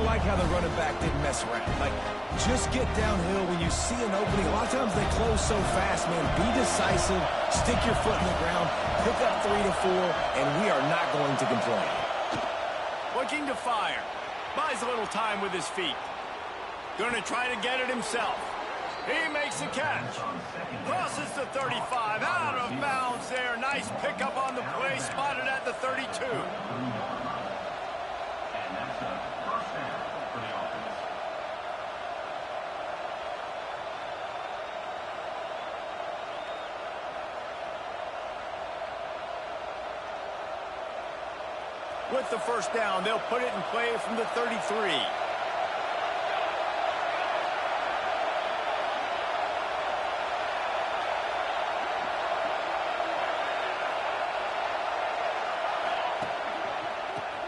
like how the running back didn't mess around. Like, just get downhill when you see an opening. A lot of times they close so fast, man. Be decisive, stick your foot in the ground, pick up 3 to 4, and we are not going to complain. Looking to fire. Buys a little time with his feet. Going to try to get it himself. He makes the catch. Crosses the 35. Out of bounds there. Nice pickup on the play. Spotted at the 32. With the first down, they'll put it in play from the 33.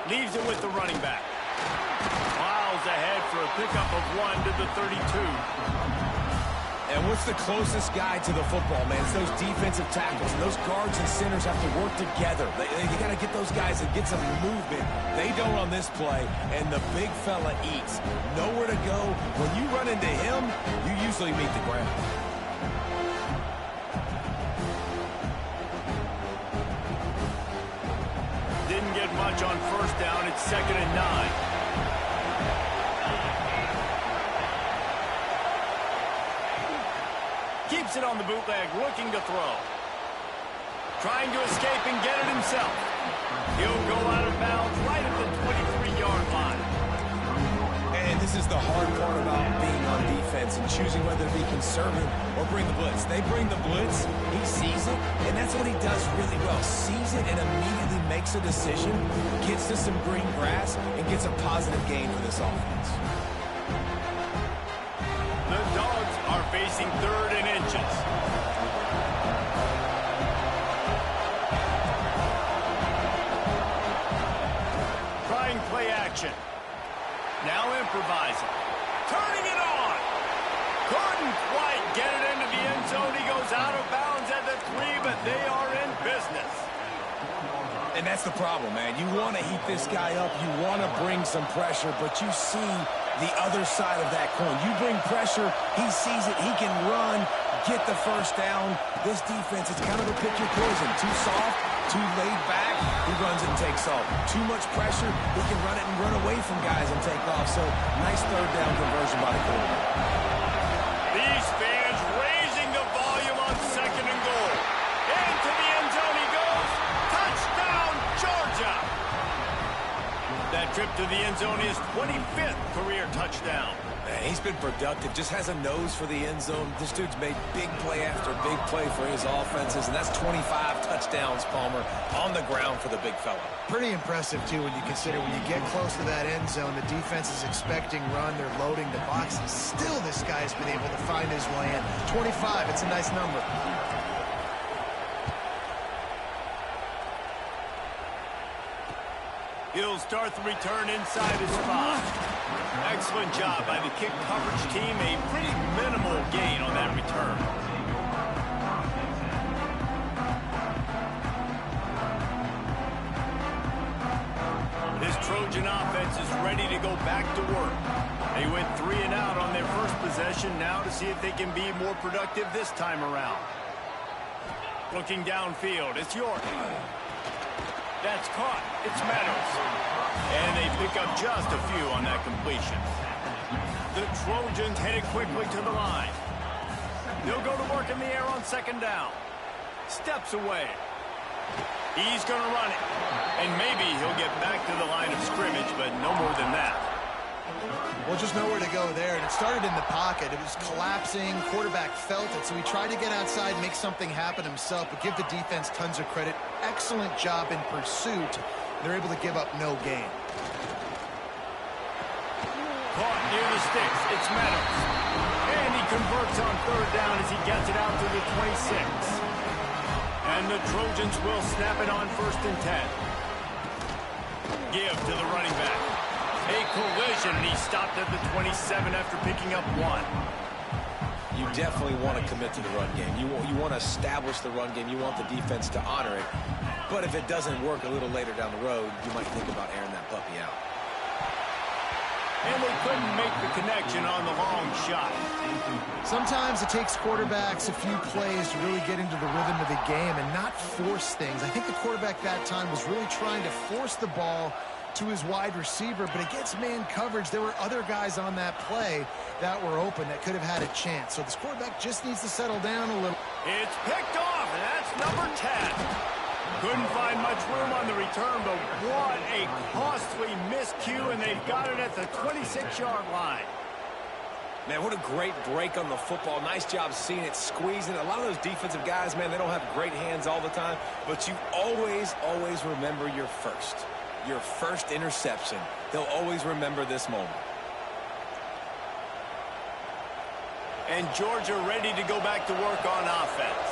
Leaves it with the running back. Miles ahead for a pickup of 1 to the 32. And what's the closest guy to the football, man? It's those defensive tackles. And those guards and centers have to work together. You got to get those guys and get some movement. They don't on this play, and the big fella eats. Nowhere to go. When you run into him, you usually meet the ground. Didn't get much on first down. It's 2nd and 9. Keeps it on the bootleg, looking to throw. Trying to escape and get it himself. He'll go out of bounds right at the 23-yard line. And this is the hard part about being on defense and choosing whether to be conservative or bring the blitz. They bring the blitz, he sees it, and that's what he does really well. Sees it and immediately makes a decision, gets to some green grass, and gets a positive gain for this offense. The Dawgs are facing 3rd and inches. Trying play action. Now improvising. Turning it on. Couldn't quite get it into the end zone. He goes out of bounds at the 3, but they are in business. And that's the problem, man. You want to heat this guy up. You want to bring some pressure, but you see the other side of that coin. You bring pressure, he sees it, he can run, get the first down. This defense, it's kind of a pick your poison. Too soft, too laid back, he runs it and takes off. Too much pressure, he can run it and run away from guys and take off. So, nice 3rd down conversion by the quarterback. These fans raising the volume on 2nd and goal. Into the end zone he goes. Touchdown, Georgia! That trip to the end zone is 25th career touchdown. Man, he's been productive, just has a nose for the end zone. This dude's made big play after big play for his offenses, and that's 25 touchdowns, Palmer, on the ground for the big fella. Pretty impressive, too, when you consider when you get close to that end zone, the defense is expecting run, they're loading the boxes. Still, this guy's been able to find his way in. 25, it's a nice number. He'll start the return inside his spot. Excellent job by the kick coverage team. A pretty minimal gain on that return. This Trojan offense is ready to go back to work. They went 3 and out on their first possession. Now to see if they can be more productive this time around. Looking downfield, it's York. That's caught. It's Meadows. And they pick up just a few on that completion. The Trojans headed quickly to the line. They'll go to work in the air on 2nd down. Steps away. He's going to run it. And maybe he'll get back to the line of scrimmage, but no more than that. Well, just nowhere to go there, and it started in the pocket. It was collapsing. Quarterback felt it, so he tried to get outside, make something happen himself, but give the defense tons of credit. Excellent job in pursuit. They're able to give up no gain. Caught near the sticks. It's Meadows. And he converts on 3rd down as he gets it out to the 26. And the Trojans will snap it on 1st and 10. Give to the running back. A collision, and he stopped at the 27 after picking up 1. You definitely want to commit to the run game. You want to establish the run game. You want the defense to honor it. But if it doesn't work a little later down the road, you might think about airing that puppy out. and they couldn't make the connection on the long shot. Sometimes it takes quarterbacks a few plays to really get into the rhythm of the game and not force things. I think the quarterback that time was really trying to force the ball to his wide receiver, but against man coverage, there were other guys on that play that were open that could have had a chance. So this quarterback just needs to settle down a little. It's picked off, and that's number 10. Couldn't find much room on the return, but what a costly miscue, and they've got it at the 26-yard line. Man, what a great break on the football. Nice job seeing it, squeezing it. A lot of those defensive guys, man, they don't have great hands all the time, but you always, always remember your first interception. They'll always remember this moment. And Georgia ready to go back to work on offense.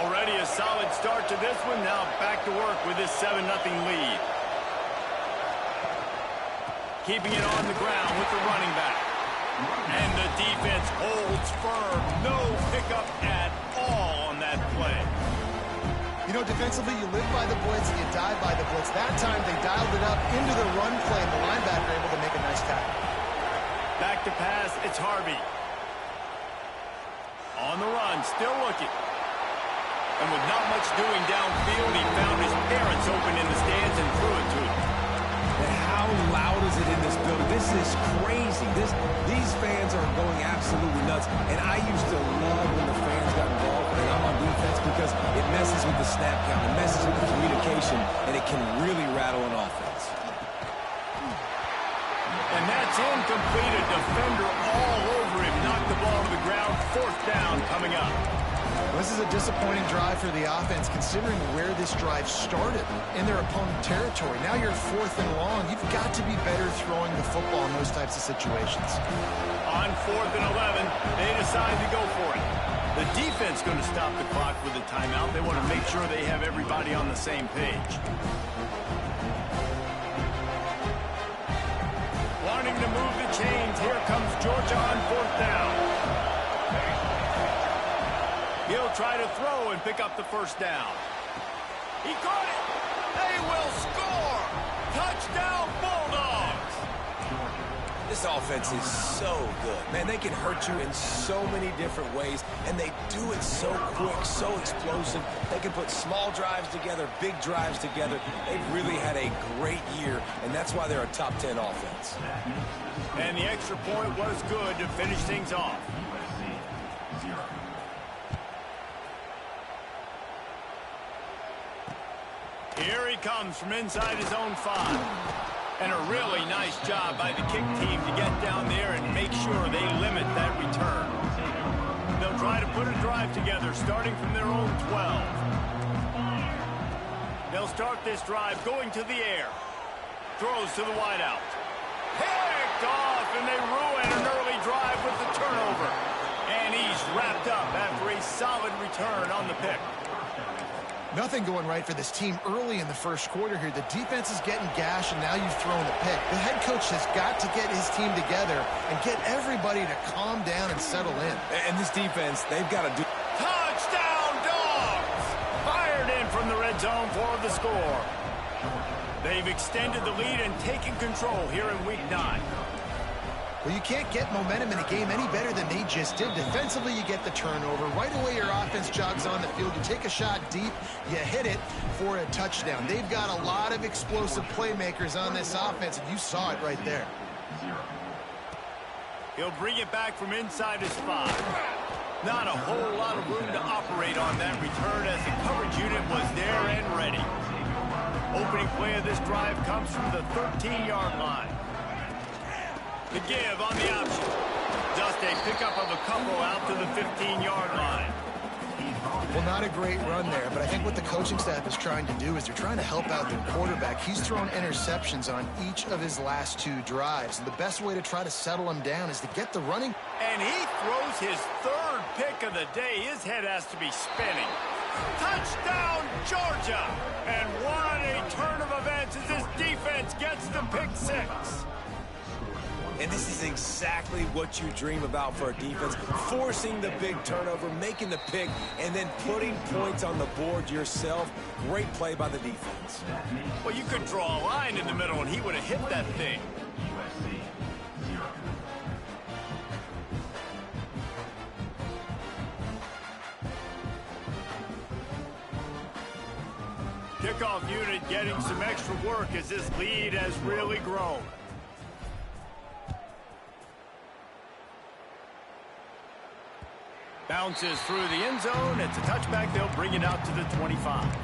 Already a solid start to this one. Now back to work with this 7-0 lead. Keeping it on the ground with the running back. And the defense holds firm. No pickup at all on that play. You know, defensively, you live by the blitz and you die by the blitz. That time, they dialed it up into the run play, and the linebacker able to make a nice tackle. Back to pass, it's Harvey. On the run, still looking. And with not much doing downfield, he found his parents open in the stands and threw it to him. And how loud is it in this building? This is crazy. These fans are going absolutely nuts. And I used to love when the fans got involved when I'm on defense because it messes with the snap count, it messes with the communication, and it can really rattle an offense. And that's incomplete. A defender all over him. Knocked the ball to the ground. 4th down coming up. This is a disappointing drive for the offense, considering where this drive started in their opponent territory. Now you're 4th and long. You've got to be better throwing the football in those types of situations. On 4th and 11, they decide to go for it. The defense going to stop the clock with a timeout. They want to make sure they have everybody on the same page. Wanting to move the chains. Here comes Georgia on 4th down. He'll try to throw and pick up the 1st down. He caught it. They will score. Touchdown, Bulldogs. This offense is so good. Man, they can hurt you in so many different ways, and they do it so quick, so explosive. They can put small drives together, big drives together. They've really had a great year, and that's why they're a top 10 offense. And the extra point was good to finish things off. Here he comes from inside his own 5. And a really nice job by the kick team to get down there and make sure they limit that return. They'll try to put a drive together starting from their own 12. They'll start this drive going to the air. Throws to the wideout. Picked off, and they ruin an early drive with the turnover. And he's wrapped up after a solid return on the pick. Nothing going right for this team early in the first quarter here. The defense is getting gashed, and now you've thrown a pick. The head coach has got to get his team together and get everybody to calm down and settle in. And this defense, they've got to do... Touchdown, Dawgs! Fired in from the red zone for the score. They've extended the lead and taken control here in Week 9. Well, you can't get momentum in a game any better than they just did. Defensively, you get the turnover. Right away, your offense jogs on the field. You take a shot deep, you hit it for a touchdown. They've got a lot of explosive playmakers on this offense, and you saw it right there. He'll bring it back from inside his 5. Not a whole lot of room to operate on that return as the coverage unit was there and ready. Opening play of this drive comes from the 13-yard line. The give on the option. Just a pickup of a couple out to the 15-yard line. Well, not a great run there, but I think what the coaching staff is trying to do is they're trying to help out their quarterback. He's thrown interceptions on each of his last 2 drives, and the best way to try to settle him down is to get the running. And he throws his 3rd pick of the day. His head has to be spinning. Touchdown, Georgia! And what a turn of events as this defense gets the pick 6. And this is exactly what you dream about for a defense. Forcing the big turnover, making the pick, and then putting points on the board yourself. Great play by the defense. Well, you could draw a line in the middle, and he would have hit that thing. extra work as this lead has really grown. Bounces through the end zone. It's a touchback. They'll bring it out to the 25.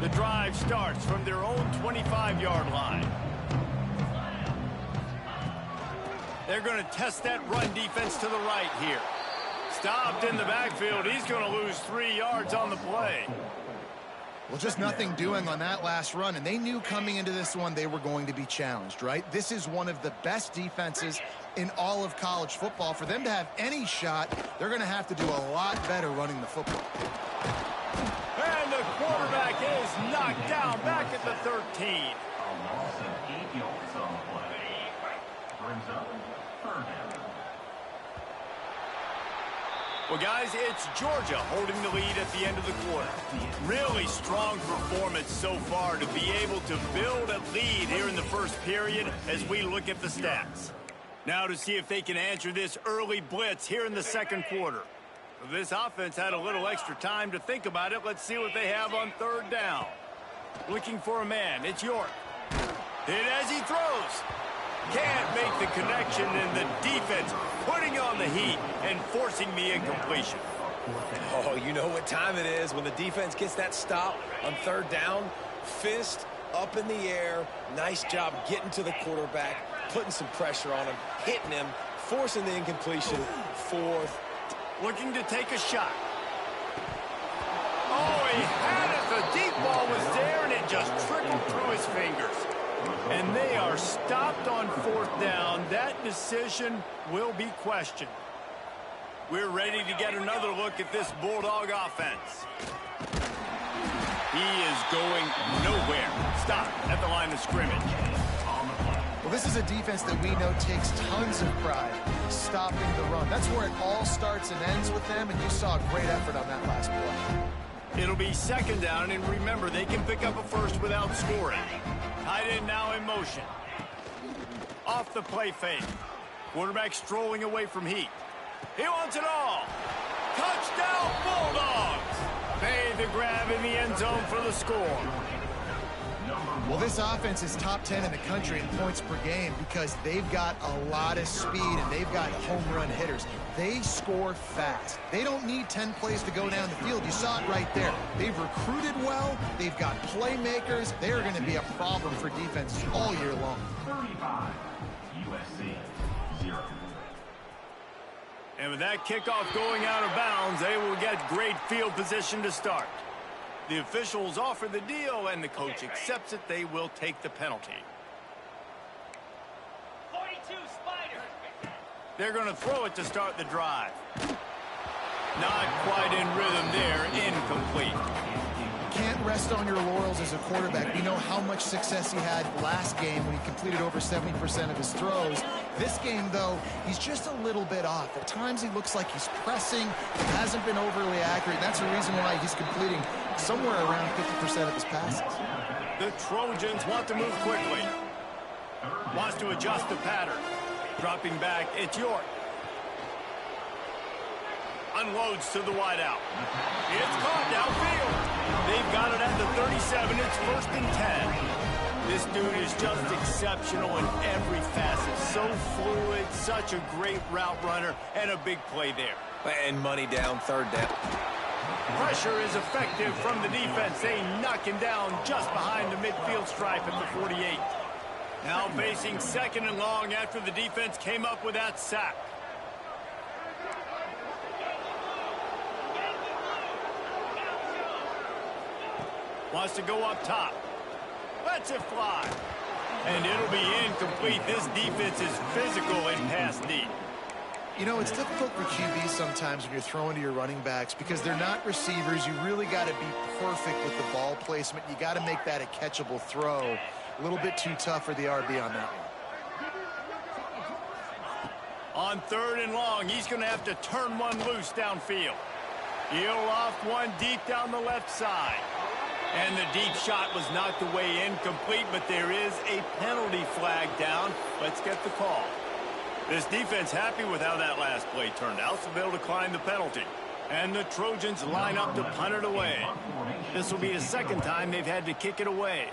The drive starts from their own 25-yard line. They're going to test that run defense to the right here. Stopped in the backfield. He's going to lose 3 yards on the play. Well, just nothing doing on that last run, and they knew coming into this one they were going to be challenged, right? This is one of the best defenses in all of college football. For them to have any shot, they're going to have to do a lot better running the football. And the quarterback is knocked down back at the 13. A loss of 8 yards on the play. Brings up third down. Well, guys, it's Georgia holding the lead at the end of the quarter. Really strong performance so far to be able to build a lead here in the first period as we look at the stats. Now to see if they can answer this early blitz here in the second quarter. This offense had a little extra time to think about it. Let's see what they have on third down. Looking for a man. It's York. Hit as he throws. Can't make the connection, and the defense putting on the heat and forcing the incompletion. Oh, you know what time it is when the defense gets that stop on third down. Fist up in the air. Nice job getting to the quarterback, putting some pressure on him, hitting him, forcing the incompletion. Fourth. Looking to take a shot. Oh, he had it. The deep ball was there, and it just trickled through his fingers. And they are stopped on fourth down. That decision will be questioned. We're ready to get another look at this Bulldog offense. He is going nowhere. Stop at the line of scrimmage. Well, this is a defense that we know takes tons of pride stopping the run. That's where it all starts and ends with them, and you saw a great effort on that last play. It'll be second down, and remember, they can pick up a first without scoring. Tight end now in motion. Off the play fake. Quarterback strolling away from heat. He wants it all. Touchdown Bulldogs. Made the grab in the end zone for the score. Well, this offense is top 10 in the country in points per game because they've got a lot of speed and they've got home run hitters. They score fast. They don't need 10 plays to go down the field. You saw it right there. They've recruited well. They've got playmakers. They're going to be a problem for defenses all year long. 35, USC, 0. And with that kickoff going out of bounds, they will get great field position to start. The officials offer the deal, and the coach accepts it. They will take the penalty. 42 Spider. They're going to throw it to start the drive. Not quite in rhythm there. Incomplete. Can't rest on your laurels as a quarterback. We know how much success he had last game when he completed over 70% of his throws. This game, though, he's just a little bit off. At times he looks like he's pressing. He hasn't been overly accurate. That's the reason why he's completing somewhere around 50% of his passes. The Trojans want to move quickly. Wants to adjust the pattern. Dropping back, it's York. Unloads to the wideout. It's caught downfield. They've got it at the 37. It's first and 10. This dude is just exceptional in every facet. So fluid, such a great route runner, and a big play there. And money down, third down. Pressure is effective from the defense. They knock him down just behind the midfield stripe at the 48. Now facing second and long after the defense came up with that sack. Wants to go up top. Lets it fly. And it'll be incomplete. This defense is physical in pass deep. You know, it's difficult for QBs sometimes when you're throwing to your running backs because they're not receivers. You really got to be perfect with the ball placement. You got to make that a catchable throw. A little bit too tough for the RB on that one. On third and long, he's going to have to turn one loose downfield. He'll loft one deep down the left side. And the deep shot was knocked away incomplete, but there is a penalty flag down. Let's get the call. This defense happy with how that last play turned out, so they'll decline the penalty. And the Trojans line up to punt it away. This will be the second time they've had to kick it away.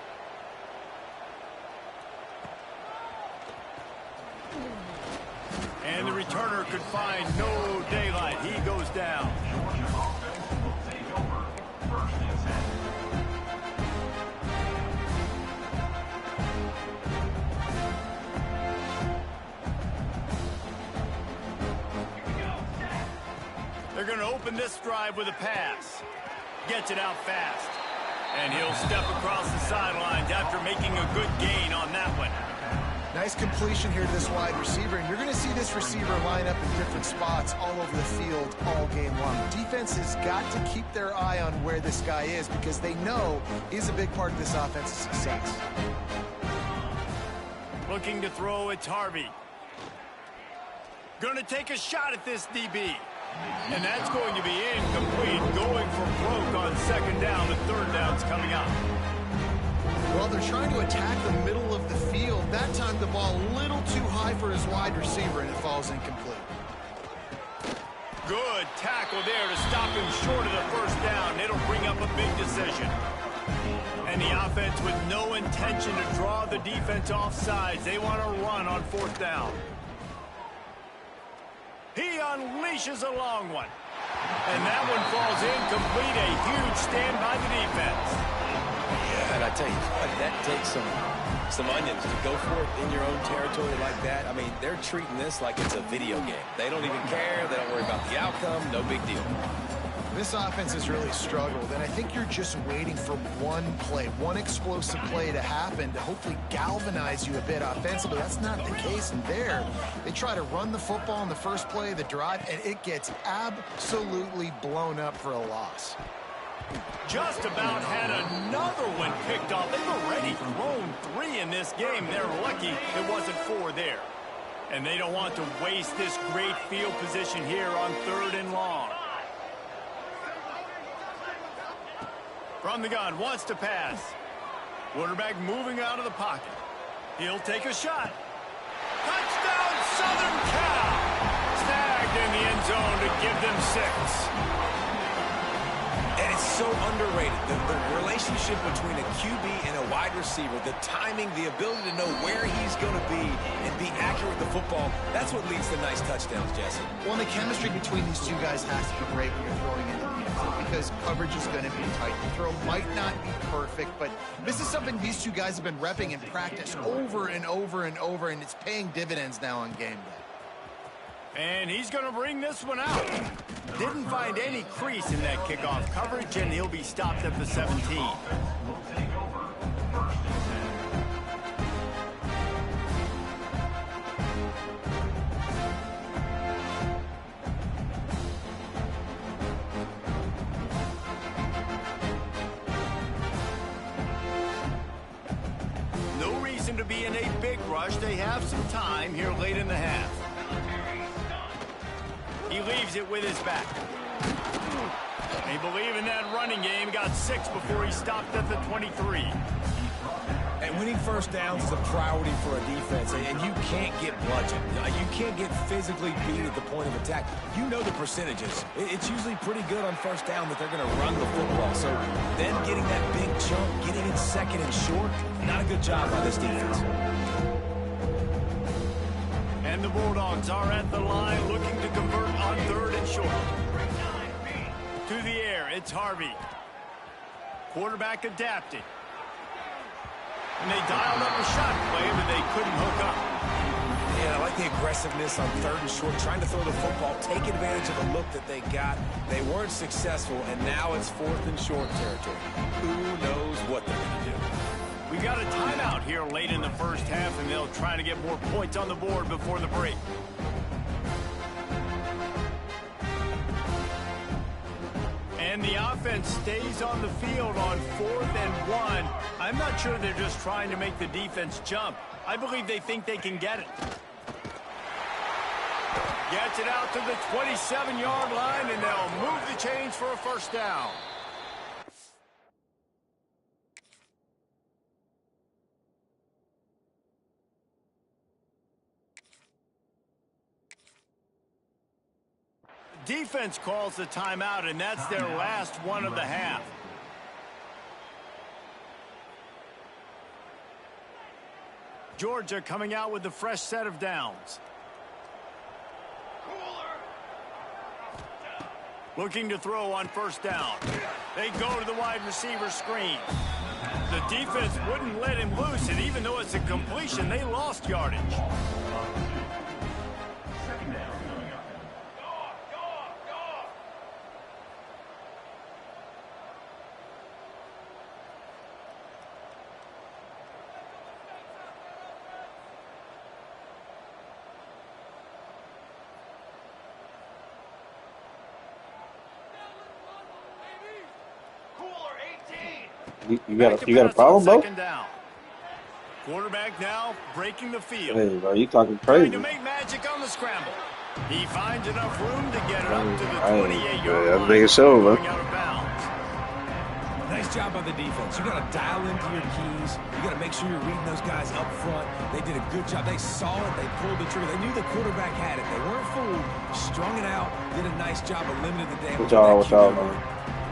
And the returner could find no daylight. He goes down. They're going to open this drive with a pass. Gets it out fast. And he'll step across the sidelines after making a good gain on that one. Nice completion here to this wide receiver, and you're going to see this receiver line up in different spots all over the field all game long. Defense has got to keep their eye on where this guy is because they know he's a big part of this offense's success. Looking to throw, it's Harvey. Going to take a shot at this DB. And that's going to be incomplete. Going for broke on second down. The third down's coming up. Well, they're trying to attack the middle of the field. That time the ball a little too high for his wide receiver, and it falls incomplete. Good tackle there to stop him short of the first down. It'll bring up a big decision. And the offense with no intention to draw the defense off sides. They want to run on fourth down. He unleashes a long one. And that one falls incomplete. A huge stand by the defense. Yeah, and I tell you what, that takes some onions to go for it in your own territory like that. I mean, they're treating this like it's a video game. They don't even care. They don't worry about the outcome. No big deal. This offense has really struggled, and I think you're just waiting for one play, one explosive play to happen to hopefully galvanize you a bit offensively. That's not the case, and there, they try to run the football in the first play of the drive, and it gets absolutely blown up for a loss. Just about had another one picked off. They've already thrown 3 in this game. They're lucky it wasn't 4 there. And they don't want to waste this great field position here on 3rd and long. From the gun, wants to pass. Quarterback moving out of the pocket. He'll take a shot. Touchdown, Southern Cal! Snagged in the end zone to give them 6. And it's so underrated. The relationship between a QB and a wide receiver, the timing, the ability to know where he's going to be and be accurate with the football, that's what leads to nice touchdowns, Jesse. Well, the chemistry between these two guys has to be great when you're throwing into the field because coverage is going to be tight. The throw might not be perfect, but this is something these two guys have been repping in practice over and over and over, and it's paying dividends now on game day. And he's going to bring this one out. Didn't find any crease in that kickoff coverage, and he'll be stopped at the 17. No reason to be in a big rush. They have some time here late in the half. He leaves it with his back. They believe in that running game. Got 6 before he stopped at the 23. And winning first downs is a priority for a defense, and you can't get bludgeoned. You can't get physically beat at the point of attack. You know the percentages. It's usually pretty good on first down that they're going to run the football. So then getting that big chunk, getting it second and short, not a good job by this defense. And the Bulldogs are at the line looking to convert on 3rd and short. To the air, it's Harvey. Quarterback adapted. And they dialed up a shot play, but they couldn't hook up. Yeah, I like the aggressiveness on 3rd and short, trying to throw the football, take advantage of the look that they got. They weren't successful, and now it's 4th and short territory. Who knows what they're going to do? We got a timeout here late in the first half, and they'll try to get more points on the board before the break. And the offense stays on the field on 4th and 1. I'm not sure they're just trying to make the defense jump. I believe they think they can get it. Gets it out to the 27-yard line, and they'll move the chains for a first down. Defense calls the timeout, and that's their last one of the half. Georgia coming out with a fresh set of downs. Looking to throw on first down. They go to the wide receiver screen. The defense wouldn't let him loose, and even though it's a completion, they lost yardage. Second down coming up. You got a problem, bro? Down. Quarterback now breaking the field. Hey, bro, you talking Trying crazy? to make magic on the scramble. He finds enough room to get it up to the 28-yard I'm line. making sure, bro. Going out of bounds. Nice job by the defense. You got to dial into your keys. You got to make sure you're reading those guys up front. They did a good job. They saw it. They pulled the trigger. They knew the quarterback had it. They weren't fooled. Strung it out. Did a nice job of limiting the damage. What y'all, man?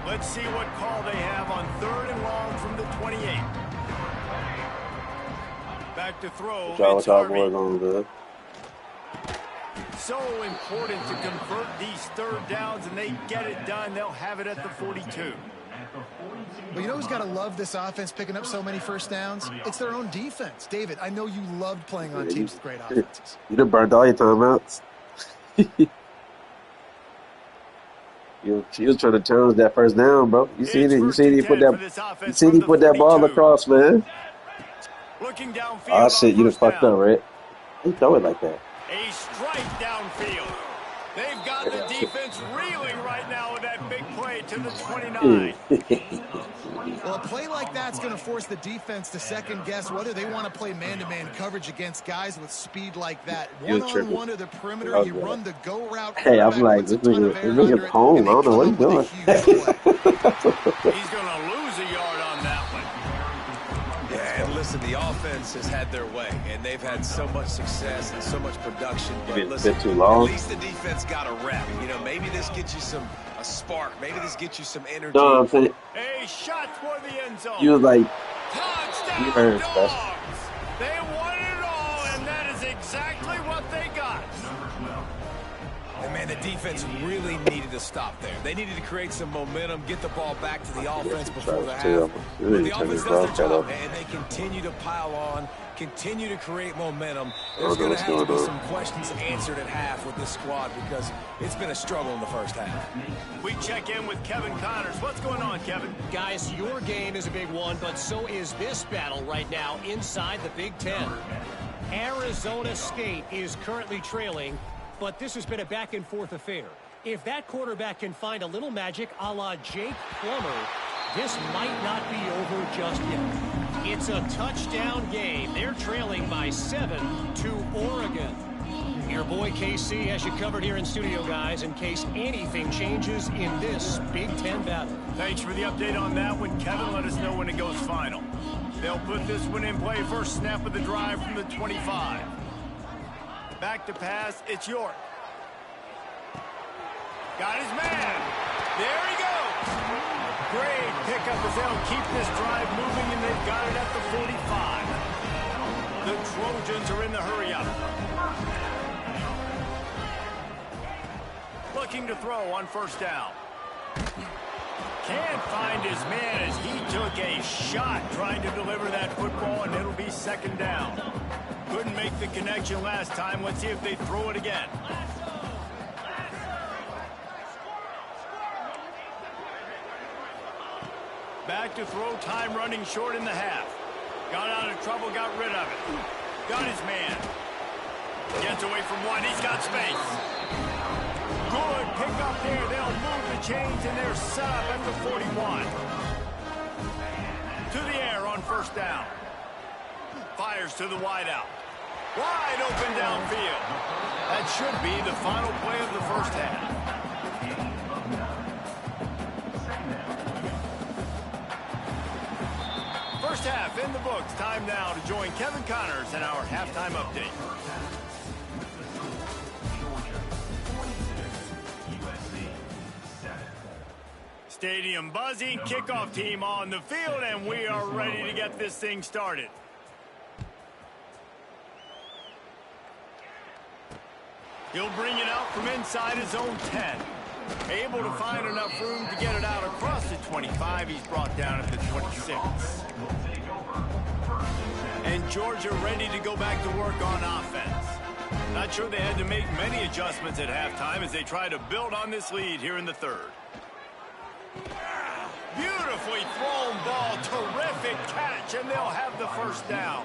Let's see what call they have on 3rd and long from the 28. Back to throw. What y'all boys on, man? So important to convert these third downs, and they get it done. They'll have it at the 42. But you know who's got to love this offense picking up so many first downs? It's their own defense. David, I know you loved playing on teams with great offenses. You done burned all your timeouts. You was trying to challenge that first down, bro. You seen it. You seen he put that. You seen he put that ball across, man. Looking downfield. Oh shit, you done fucked up, right? You throw it like that. A strike downfield. They've got the defense reeling right now with that big play to the 29. Well, a play like that's going to force the defense to second guess whether they want to play man-to-man coverage against guys with speed like that. One-on-one to the perimeter, you run the go route. Hey, I'm like, this nigga home. I don't know what he's doing. He's going to lose a yard on that one. Yeah, and listen, the offense has had their way, and they've had so much success and so much production. But listen, too long. at least the defense got a rep. You know, maybe this gets you a spark. Maybe this gets you some energy. No, I'm saying. A shot toward the end zone. You was like, touchdown, you heard Dawgs. special. They won it all, and that is exactly what they got. And man, the defense really needed to stop there. They needed to create some momentum, get the ball back to the offense before the half. But the offense does their job, and they continue to pile on, continue to create momentum. There's going to have to be some questions answered at half with this squad because it's been a struggle in the first half. We check in with Kevin Connors. What's going on, Kevin? Guys, your game is a big one, but so is this battle right now inside the Big Ten. Arizona State is currently trailing, but this has been a back-and-forth affair. If that quarterback can find a little magic a la Jake Plummer, this might not be over just yet. It's a touchdown game. They're trailing by 7 to Oregon. Your boy KC has you covered here in studio, guys, in case anything changes in this Big Ten battle. Thanks for the update on that one, Kevin. Let us know when it goes final. They'll put this one in play. First snap of the drive from the 25. Back to pass, it's York. Got his man. There he goes. Great pickup as they'll keep this drive moving, and they've got it at the 45. The Trojans are in the hurry-up. Looking to throw on first down. Can't find his man as he took a shot trying to deliver that football, and it'll be second down. Couldn't make the connection last time. Let's see if they throw it again. Back to throw, time running short in the half. Got out of trouble, got rid of it. Got his man. Gets away from one, he's got space. Good pick up there. They'll move the chains, and they're set up at the 41. To the air on first down. Fires to the wideout. Wide open downfield. That should be the final play of the first half. First half in the books. Time now to join Kevin Connors in our halftime update. stadium buzzing, kickoff team on the field, and we are ready to get this thing started. He'll bring it out from inside his own 10. Able to find enough room to get it out across the 25. He's brought down at the 26. And Georgia ready to go back to work on offense. Not sure they had to make many adjustments at halftime as they try to build on this lead here in the third. Beautifully thrown ball. Terrific catch, and they'll have the first down.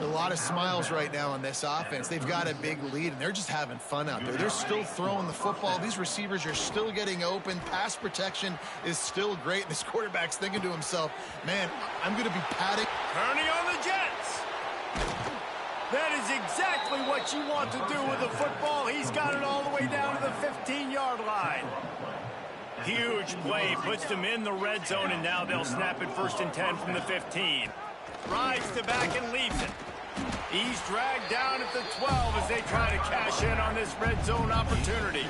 A lot of smiles right now on this offense. They've got a big lead, and they're just having fun out there. They're still throwing the football. These receivers are still getting open. Pass protection is still great. This quarterback's thinking to himself, man, I'm going to be padding. Kearney on the Jets. That is exactly what you want to do with the football. He's got it all the way down to the 15-yard line. Huge play, puts them in the red zone, and now they'll snap it 1st and 10 from the 15. Rides to back and leaves it. He's dragged down at the 12 as they try to cash in on this red zone opportunity.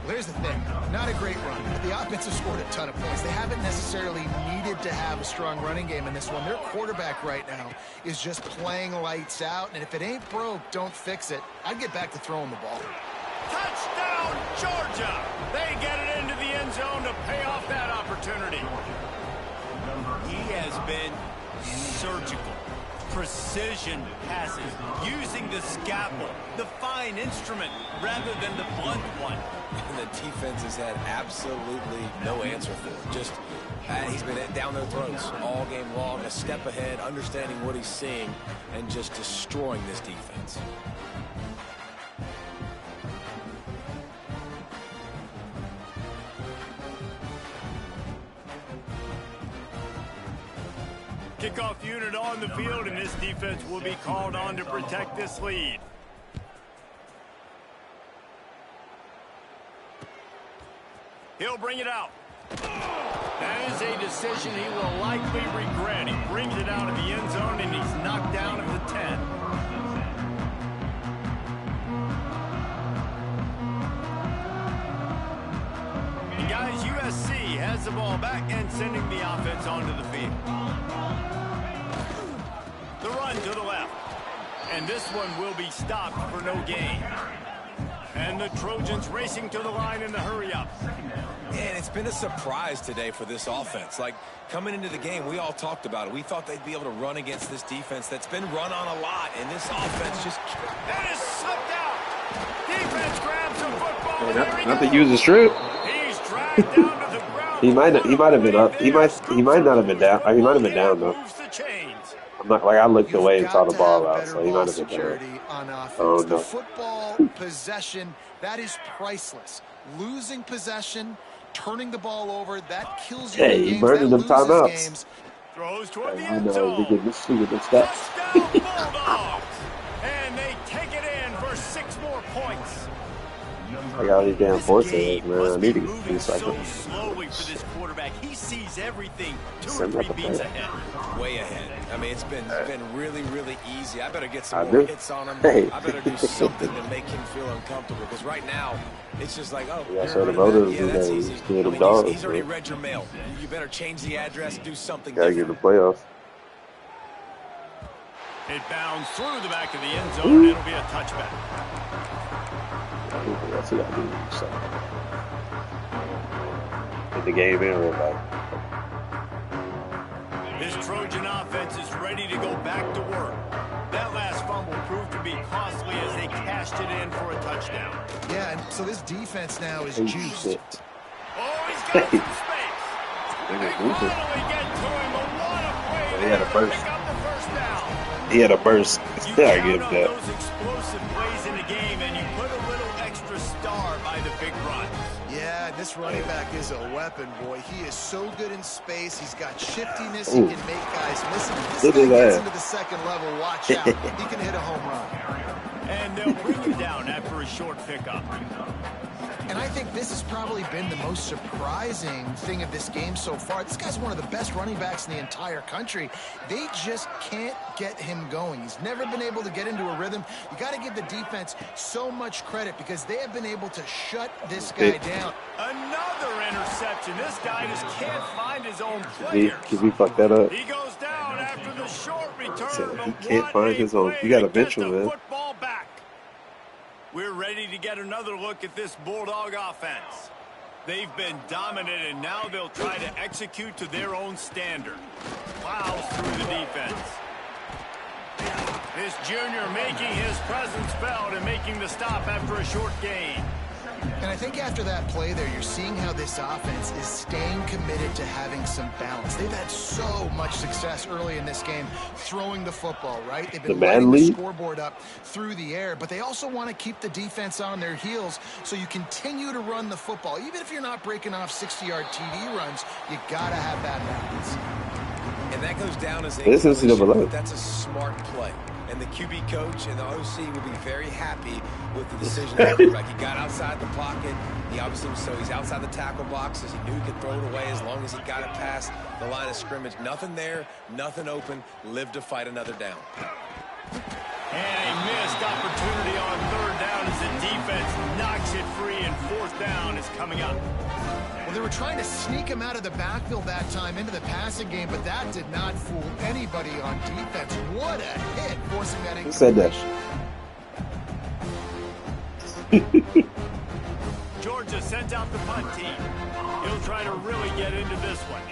Well, here's the thing. Not a great run, but the offense has scored a ton of points. They haven't necessarily needed to have a strong running game in this one. Their quarterback right now is just playing lights out, and if it ain't broke, don't fix it. I'd get back to throwing the ball. Touchdown, Georgia! They get it into the end zone to pay off that opportunity. He has been surgical. Precision passes, using the scalpel, the fine instrument, rather than the blunt one. And the defense has had absolutely no answer for it. Just, he's been down their throats all game long, a step ahead, understanding what he's seeing, and just destroying this defense. Kickoff unit on the field, and this defense will be called on to protect this lead. He'll bring it out. That is a decision he will likely regret. He brings it out of the end zone, and he's knocked down at the 10. And guys, USC has the ball back and sending the offense onto the field. The run to the left. And this one will be stopped for no gain. And the Trojans racing to the line in the hurry-up. And it's been a surprise today for this offense. Like, coming into the game, we all talked about it. We thought they'd be able to run against this defense that's been run on a lot. And this offense just... That is slipped out. Defense grabs the football. Hey, not to use the strip. He's dragged down to the ground. He might have been up. He might not have been down. He might have been down though. I'm not, like, I looked away and saw the ball out, so he might have been down. Oh no. The football possession, that is priceless. Losing possession, turning the ball over, that kills you. Hey, he burning them timeouts. Throws toward the You end know, zone. we get this stats. Touchdown Bulldogs. And they take it in for 6 more points. I got all these damn This forces, game man. I must need be to get moving these so cycles. slowly for this quarterback. He sees everything 2 or Send 3 up a beats play. ahead. way ahead. I mean, it's been really, really easy. I better get some I more do. hits on him. Hey. I better do something to make him feel uncomfortable, because right now it's just like, oh, Yeah, you're so the running voters, that. Yeah, that's easy. still the I mean, dogs, he's already man. read your mail. You better change the address, do something Gotta get different. the playoffs. It bounds through the back of the end zone, and it'll be a touchback. That's what I do. So. Get the game in real life. This Trojan offense is ready to go back to work. That last fumble proved to be costly as they cashed it in for a touchdown. Yeah, and so this defense now is Oh, juiced. shit. Oh, he's got some space. They finally get to him, but what a play He had a there to burst. pick up the first down. He had a burst. You I count give on that. those explosive plays in the game, and you put a little extra star by the big run. Yeah, this running back is a weapon, boy. He is so good in space. He's got shiftiness. Ooh. He can make guys miss. And if this Look guy at gets that. into the second level, watch out. He can hit a home run. And they'll bring him down after a short pickup. And I think this has probably been the most surprising thing of this game so far. This guy's one of the best running backs in the entire country. They just can't get him going. He's never been able to get into a rhythm. You got to give the defense so much credit because they have been able to shut this guy down. Another interception. This guy just can't find his own player. Can we fuck that up? He goes down after the short return. He can't find his own. You got to bench him, man. Football back. We're ready to get another look at this Bulldog offense. They've been dominant, and now they'll try to execute to their own standard. Plows through the defense. This junior making his presence felt and making the stop after a short gain. And I think after that play there, you're seeing how this offense is staying committed to having some balance. They've had so much success early in this game throwing the football, right? They've been lighting the scoreboard up through the air, but they also want to keep the defense on their heels so you continue to run the football. Even if you're not breaking off 60-yard TD runs, you got to have that balance. And that goes down as a that's a smart play. And the QB coach and the OC will be very happy with the decision. Like he got outside the pocket. He obviously was he's outside the tackle boxes. He knew he could throw it away as long as he got it past the line of scrimmage. Nothing there, nothing open. Live to fight another down. And a missed opportunity on third down as the defense knocks it free, and fourth down is coming up. Well, they were trying to sneak him out of the backfield that time into the passing game, but that did not fool anybody on defense. What a hit, forcing that in. Who said that? Georgia sends out the punt team. He'll try to really get into this one.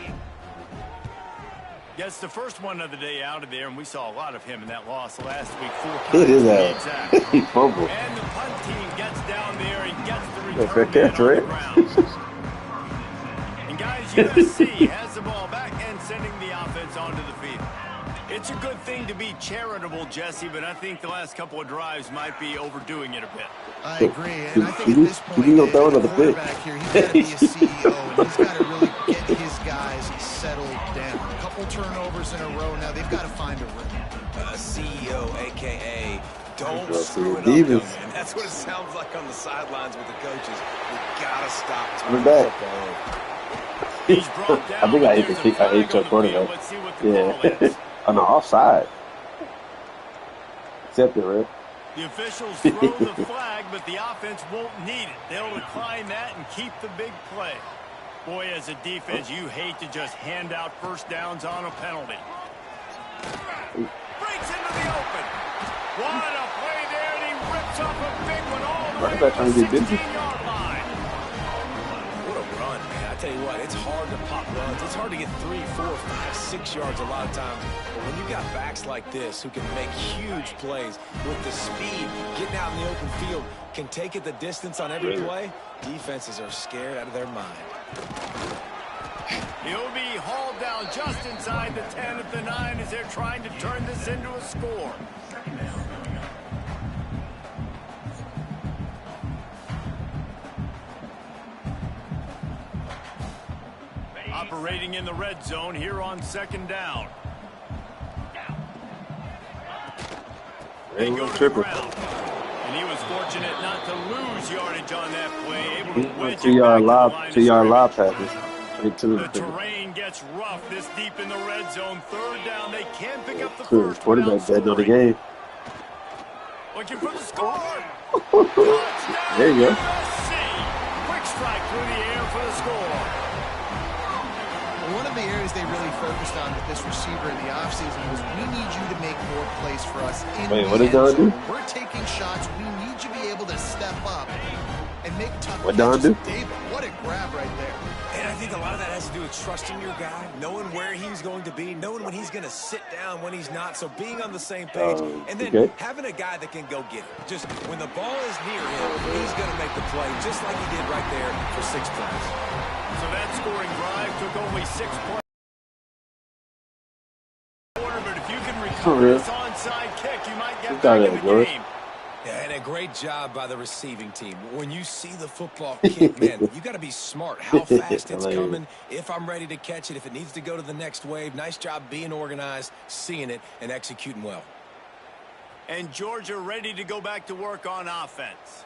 Gets the first one of the day out of there, and we saw a lot of him in that loss last week. 4 times. It is that. He fumbled. And the punt team gets down there and gets the return on the ground. And guys, USC has the ball back and sending the offense onto the field. It's a good thing to be charitable, Jesse, but I think the last couple of drives might be overdoing it a bit. I agree, and I think at this point, the quarterback here, he's got to be a CEO, and he's got to really get his guys settled down. A couple turnovers in a row now. They've got to find a rhythm. CEO, a.k.a. don't screw it up, young man. That's what it sounds like on the sidelines with the coaches. We got to stop turning the football over. I think I hate your quarterback. Yeah. On the offside. Accept it, right? The officials throw the flag, but the offense won't need it. They'll decline that and keep the big play. Boy, as a defense, you hate to just hand out first downs on a penalty. Breaks into the open. What a play there, and he rips up a big one all the way to the 16-yard line. What a run, man. I tell you what, it's hard to pop runs. It's hard to get 3, 4, 5, 6 yards a lot of times. But when you got backs like this who can make huge plays with the speed, getting out in the open field, can take it the distance on every play, defenses are scared out of their mind. He'll be hauled down just inside the 10 at the 9 as they're trying to turn this into a score. Operating in the red zone here on second down. They go to the ground. And he was fortunate not to lose yardage on that play. Able to wedge it back 2-yard lob passes. The terrain gets rough this deep in the red zone. Third down. They can pick up the first. Quarterback betting on the game. Looking for the score. There you go. USC. Quick strike through the air for the score. One of the areas they really focused on with this receiver in the offseason was we need you to make more plays for us in the what did end Don do? zone. We're taking shots. We need you to be able to step up and make tough What Don do? David, what a grab right there. And I think a lot of that has to do with trusting your guy, knowing where he's going to be, knowing when he's going to sit down, when he's not. So being on the same page, and then having a guy that can go get it. Just when the ball is near him, he's going to make the play, just like he did right there for 6 points. So that scoring drive took only 6 plays. But if you can recover this onside kick, you might get back in the game. Yeah, and a great job by the receiving team. When you see the football kick, man, you got to be smart how fast it's coming, if I'm ready to catch it, if it needs to go to the next wave. Nice job being organized, seeing it, and executing well. And Georgia ready to go back to work on offense.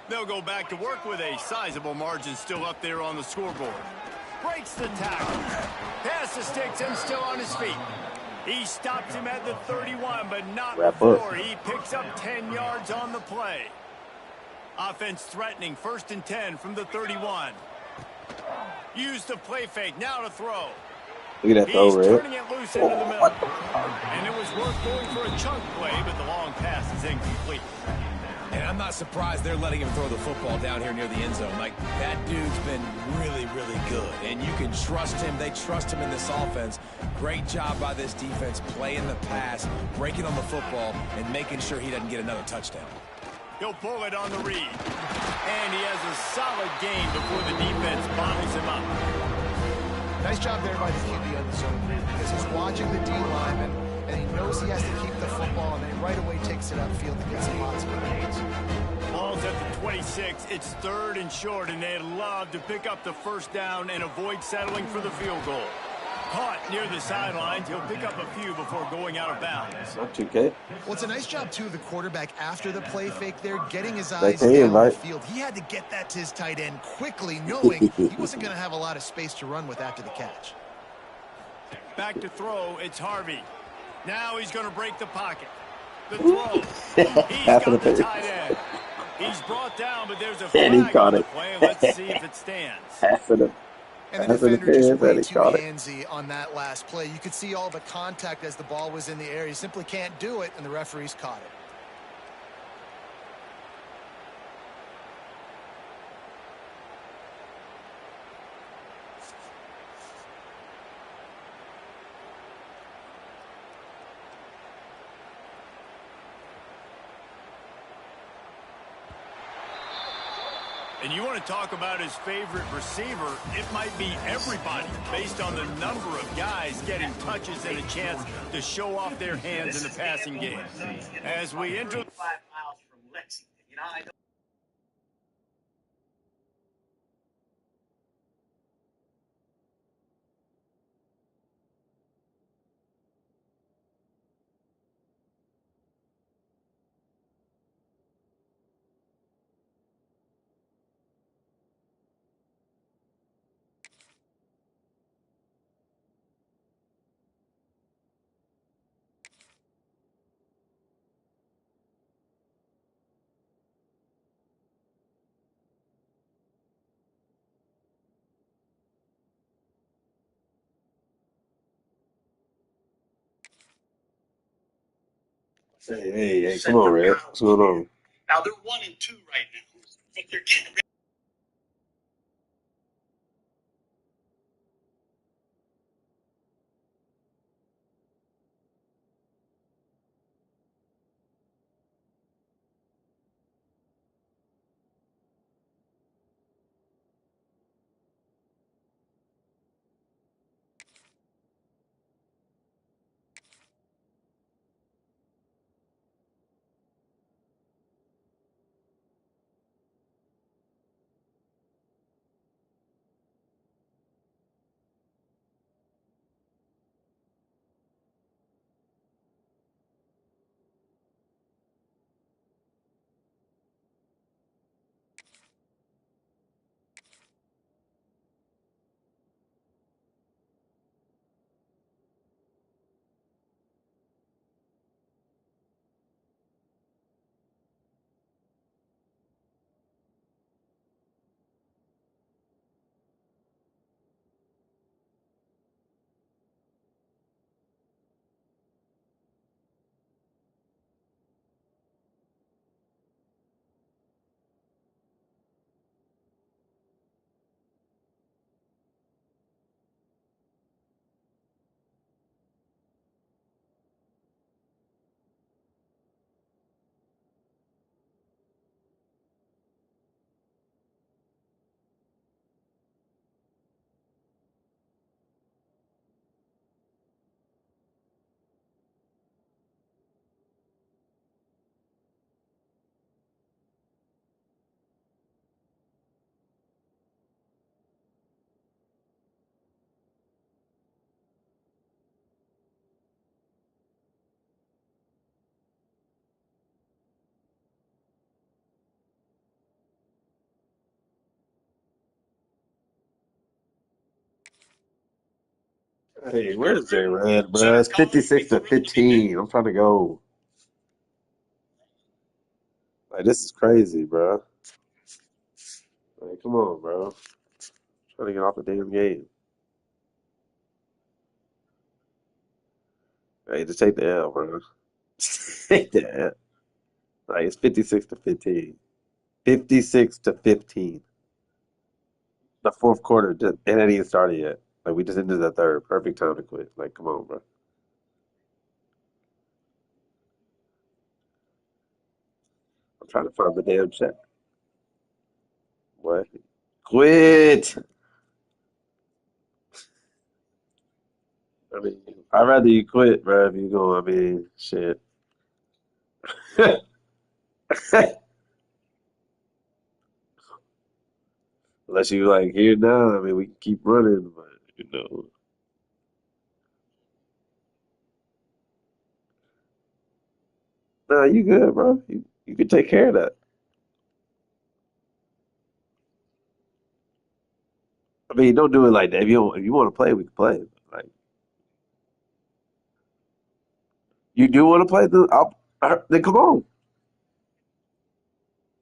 They'll go back to work with a sizable margin still up there on the scoreboard. Breaks the tackle. Pass the sticks and still on his feet. He stops him at the 31, but not before he picks up 10 yards on the play. Offense threatening, 1st and 10 from the 31. Use the play fake, now to throw. Look at that throw, He's turning it loose into the middle. And it was worth going for a chunk play, but the long pass is incomplete. And I'm not surprised they're letting him throw the football down here near the end zone. Like, that dude's been really, really good. And you can trust him. They trust him in this offense. Great job by this defense playing the pass, breaking on the football, and making sure he doesn't get another touchdown. He'll pull it on the read. And he has a solid gain before the defense bottles him up. Nice job there by the QB on the zone read because he's watching the D lineman, and he knows he has to keep the football, and then he right away takes it upfield to get some lots of gains. Ball's at the 26. It's 3rd and short, and they'd love to pick up the 1st down and avoid settling for the field goal. Caught near the sidelines. He'll pick up a few before going out of bounds. Not too good. Well, it's a nice job, too, of the quarterback after the play fake there, getting his eyes down the field. He had to get that to his tight end quickly, knowing he wasn't going to have a lot of space to run with after the catch. Back to throw. It's Harvey. Now he's going to break the pocket. The throw. He's got the tight end. He's brought down, but there's a flag on the play. Let's see if it stands. And the defender just way too handsy on that last play. You could see all the contact as the ball was in the air. He simply can't do it, and the referees caught it. And you want to talk about his favorite receiver, it might be everybody based on the number of guys getting touches and a chance to show off their hands in the passing game. As we enter 5 miles from Lexington, you know, I don't Hey, come on, Red. What's going on? Now they're 1 and 2 right now, but they're getting ready. Hey, where's J Red, bro? It's 56-15. I'm trying to go. Like, this is crazy, bro. Like, come on, bro. Trying to get off the damn game. Hey, just take the L, bro. Take the L. Like, it's 56-15. 56-15. The fourth quarter, just, it hadn't even started yet. Like, we just ended the third. Perfect time to quit. Like, come on, bro. I'm trying to find the damn check. What? Quit! I mean, I'd rather you quit, bro, if you go, I mean, shit. Unless you like here now, I mean, we can keep running, but you know, nah, you good, bro. You can take care of that. I mean, don't do it like that. If you want to play, we can play. Like you do want to play, then come on.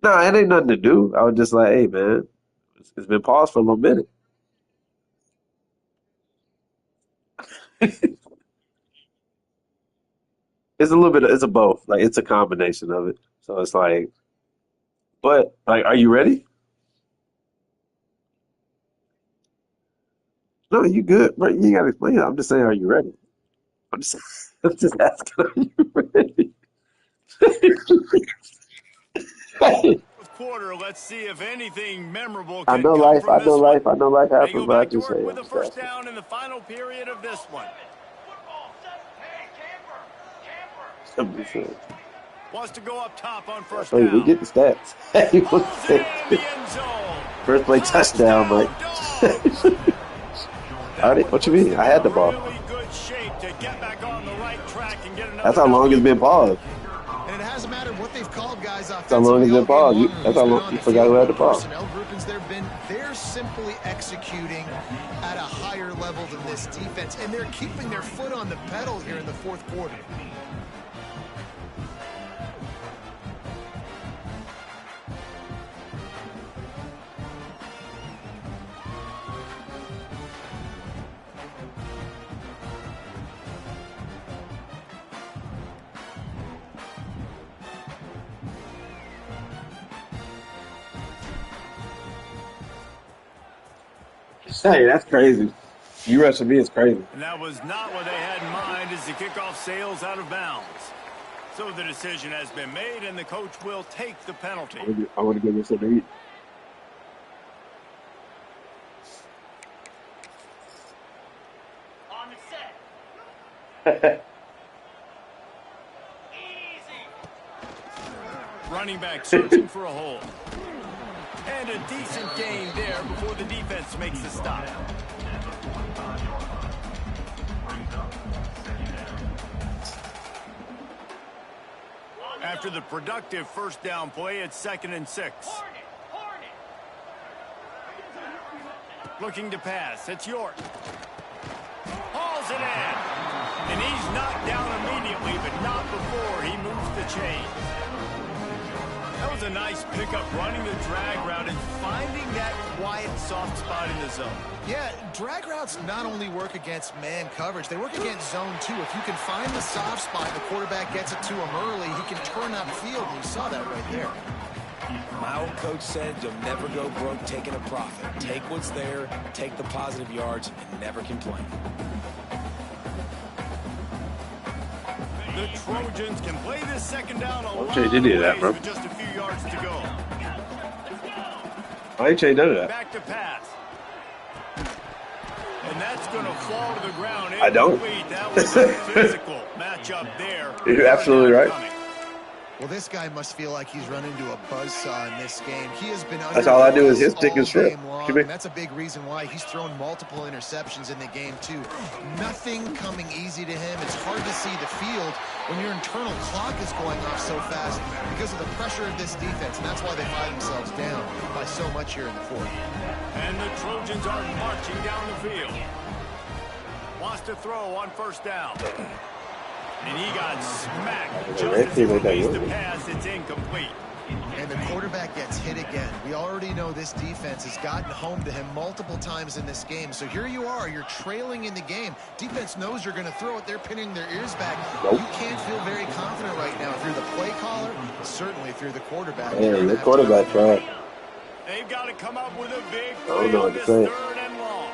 Nah, it ain't nothing to do. I was just like, hey, man, it's been paused for a little minute. It's a little bit. It's a both. Like it's a combination of it. So it's like, but like, are you ready? No, you good, bro. You gotta explain it. I'm just saying, are you ready? I'm just, I'm just asking, are you ready? Quarter, let's see if anything memorable I can know come life. from I know this one. life. I know life They happens, go but I back to just say, work I'm with a just first asking. down in the final period of this one. I'm just saying. Wants to go up top on I first told you, we down. get the stats. Hey, what Pulls it the in the heck? end zone. First play touchdown, Mike. Touchdown, Dogs. That Already? one What you puts mean? them I in had the ball. really good shape to get back on the right track and get That's another how long it's W. been paused. And it hasn't mattered what they've called guys That's how long it's offensively been all game paused. long or That's who's how been long on you the forgot field, who had the what ball. personnel groupings there have been. They're simply executing at a higher level than this defense, and they're keeping their foot on the pedal here in the fourth quarter. Hey, that's crazy. You rushing me is crazy. And that was not what they had in mind as the kickoff sails out of bounds. So the decision has been made, and the coach will take the penalty. I want to give this a beat. On the set. Running back searching for a hole. And a decent gain there before the defense makes the stop. After the productive first down play, it's 2nd and 6. Looking to pass. It's York. Hauls it in. And he's knocked down immediately, but not before he moves the chains. That was a nice pickup, running the drag route and finding that quiet, soft spot in the zone. Yeah, drag routes not only work against man coverage, they work against zone too. If you can find the soft spot, the quarterback gets it to him early, he can turn upfield, and you saw that right there. My old coach said you'll never go broke taking a profit. Take what's there, take the positive yards, and never complain. The Trojans can play this second down a lot change any of that, bro. with just a few yards to go. I ain't changed none of that. Back to pass. And that's going to fall to the ground. I don't. That was a physical matchup there. You're absolutely right. Well, this guy must feel like he's run into a buzzsaw in this game. He has been under That's all I do is hit, all stick, and strip. game long, What you mean? and that's a big reason why he's thrown multiple interceptions in the game, too. Nothing coming easy to him. It's hard to see the field when your internal clock is going off so fast because of the pressure of this defense, and that's why they find themselves down by so much here in the fourth. And the Trojans are marching down the field. Wants to throw on first down. And he got smacked just as he released the pass. It's incomplete. And the quarterback gets hit again. We already know this defense has gotten home to him multiple times in this game. So here you are, you're trailing in the game. Defense knows you're going to throw it. They're pinning their ears back. You can't feel very confident right now. If you're the play caller, certainly if you're the quarterback. Hey, the quarterback tried. They've got to come up with a big I don't play know on what to this say. 3rd and long.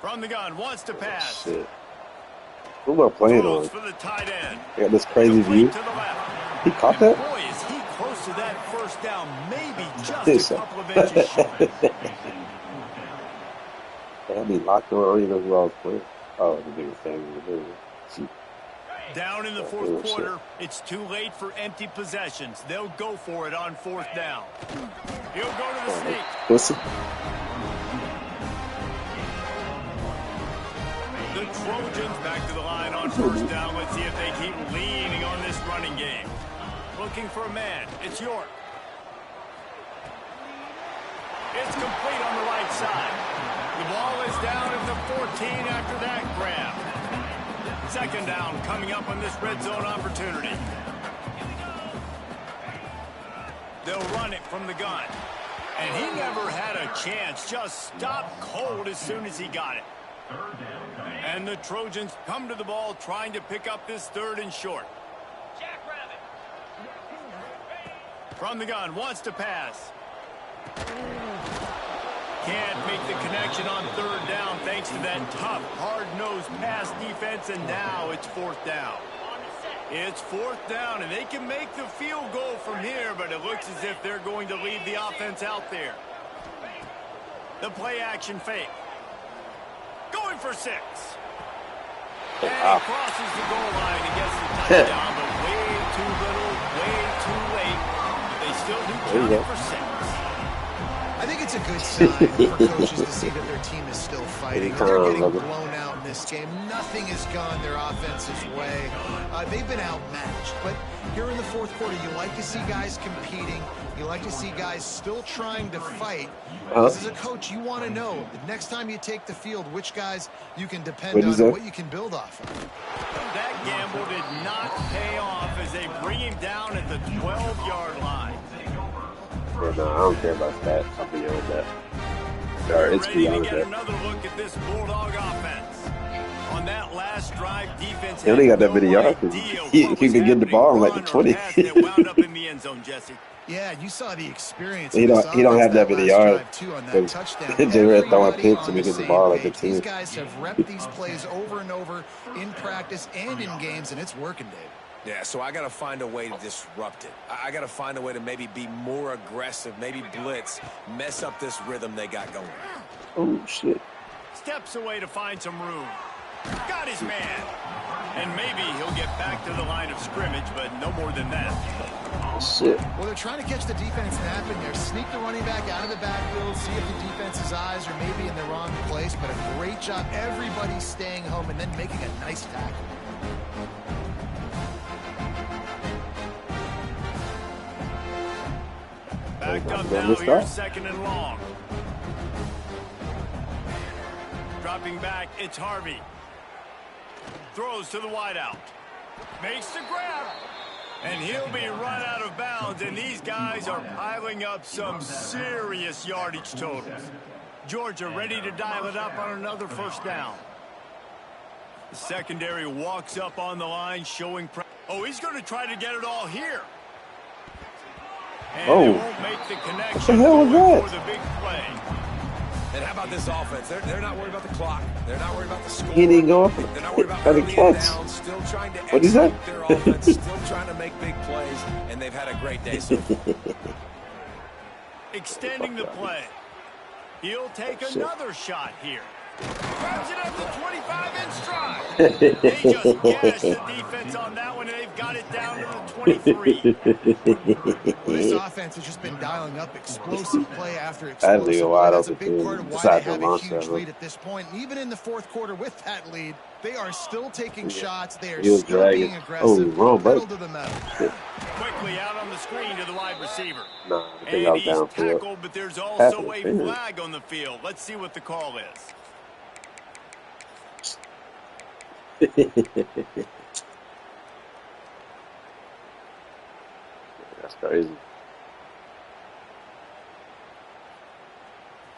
From the gun, wants to pass. Shit. Who am I playing Throws on? for the tight end. I got this crazy view. To the left. He caught And that? boy, is he close to that first down. Maybe just a couple of inches short. They had me locked on. I don't even know who I was playing. Oh, the biggest thing in the video. Shoot. Down in the fourth quarter, it's too late for empty possessions. They'll go for it on 4th down. He'll go to the sneak. Listen. The Trojans back to the line on 1st down. Let's see if they keep leaning on this running game. Looking for a man. It's York. It's complete on the right side. The ball is down at the 14 after that grab. 2nd down coming up on this red zone opportunity. They'll run it from the gun. And he never had a chance. Just stopped cold as soon as he got it. And the Trojans come to the ball trying to pick up this 3rd and short. From the gun, wants to pass. Can't make the connection on 3rd down thanks to that tough, hard-nosed pass defense, and now it's 4th down. It's 4th down, and they can make the field goal from here, but it looks as if they're going to leave the offense out there. The play-action fake. Going for 6. And he crosses the goal line and gets the touchdown, but way too little, way too late. They still do count it for 6. I think it's a good sign for coaches to see that their team is still fighting. They're getting blown out in this game. Nothing has gone their offense's way. They've been outmatched. But here in the 4th quarter, you like to see guys competing. You like to see guys still trying to fight. As a coach, you want to know the next time you take the field, which guys you can depend on and what you can build off of. That gamble did not pay off as they bring him down at the 12-yard line. Yeah, no, I don't care about stats. I'm beyond that. It's ready to beyond get that. another look at this Bulldog offense. On that last drive, defense He only got that many yards. He could get the ball in like the 20. Wound up in the end zone, Jesse. Yeah, you saw the experience. He don't have that many yards. They were throwing picks and we get the ball like a team. These guys have repped these plays over and over in practice and in games, and it's working, Dave. Yeah, so I got to find a way to disrupt it. I got to find a way to maybe be more aggressive, maybe blitz, mess up this rhythm they got going. Oh, shit. Steps away to find some room. Got his man. And maybe he'll get back to the line of scrimmage, but no more than that. Shit. Well, they're trying to catch the defense napping there. Sneak the running back out of the backfield, see if the defense's eyes are maybe in the wrong place, but a great job. Everybody staying home and then making a nice tackle. Backed up now, here's 2nd and long. Dropping back, it's Harvey. Throws to the wideout. Makes the grab. And he'll be run out of bounds, and these guys are piling up some serious yardage totals. Georgia ready to dial it up on another 1st down. The secondary walks up on the line, showing oh, he's going to try to get it all here. And they won't make the connection. What the hell was that? For the big play. And how about this offense? They're not worried about the clock. They're not worried about the score. He didn't go They're not worried about the early catch. down, still trying to What is that? execute their offense, still trying to make big plays, and they've had a great day so far. Extending the play. He'll take another shot here. Grabs it at the 25 in stride. They just gashed the defense on that one, and they've got it down to the 23. Well, this offense has just been dialing up explosive play after That explosive nigga play. wide That's a open big too. part of why they Decided to have a launch huge that. lead at this point. And even in the fourth quarter with that lead, they are still taking shots. They are He was still dragging. being Oh, aggressive. wrong Pedal button. to the metal. Quickly out on the screen to the wide receiver. Nah, I think I And was he's downfield. tackled, but there's also a Happened, man. flag on the field. Let's see what the call is. That's crazy.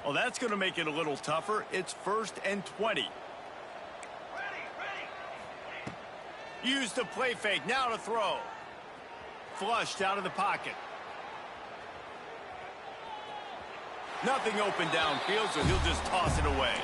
Well, that's going to make it a little tougher. It's 1st and 20. Use the play fake. Now to throw. Flushed out of the pocket. Nothing open downfield, so he'll just toss it away.